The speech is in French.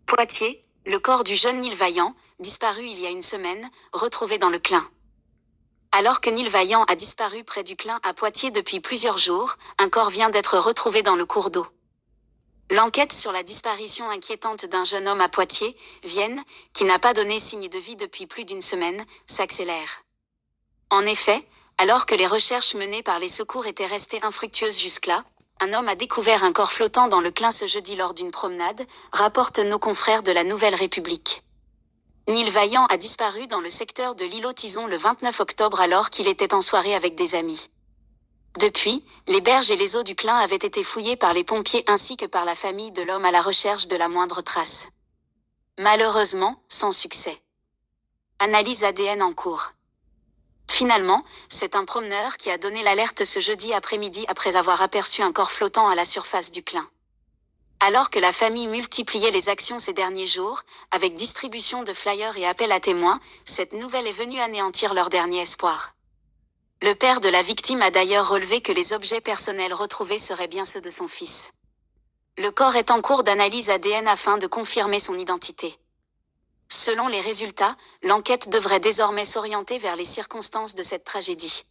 Poitiers, le corps du jeune Neil Vaillant, disparu il y a une semaine, retrouvé dans le Clain. Alors que Neil Vaillant a disparu près du Clain à Poitiers depuis plusieurs jours, un corps vient d'être retrouvé dans le cours d'eau. L'enquête sur la disparition inquiétante d'un jeune homme à Poitiers, Vienne, qui n'a pas donné signe de vie depuis plus d'une semaine, s'accélère. En effet, alors que les recherches menées par les secours étaient restées infructueuses jusque-là, un homme a découvert un corps flottant dans le Clain ce jeudi lors d'une promenade, rapportent nos confrères de la Nouvelle République. Neil Vaillant a disparu dans le secteur de l'îlot-Tison le 29 octobre alors qu'il était en soirée avec des amis. Depuis, les berges et les eaux du Clain avaient été fouillées par les pompiers ainsi que par la famille de l'homme à la recherche de la moindre trace. Malheureusement, sans succès. Analyse ADN en cours. Finalement, c'est un promeneur qui a donné l'alerte ce jeudi après-midi après avoir aperçu un corps flottant à la surface du Clain. Alors que la famille multipliait les actions ces derniers jours, avec distribution de flyers et appel à témoins, cette nouvelle est venue anéantir leur dernier espoir. Le père de la victime a d'ailleurs relevé que les objets personnels retrouvés seraient bien ceux de son fils. Le corps est en cours d'analyse ADN afin de confirmer son identité. Selon les résultats, l'enquête devrait désormais s'orienter vers les circonstances de cette tragédie.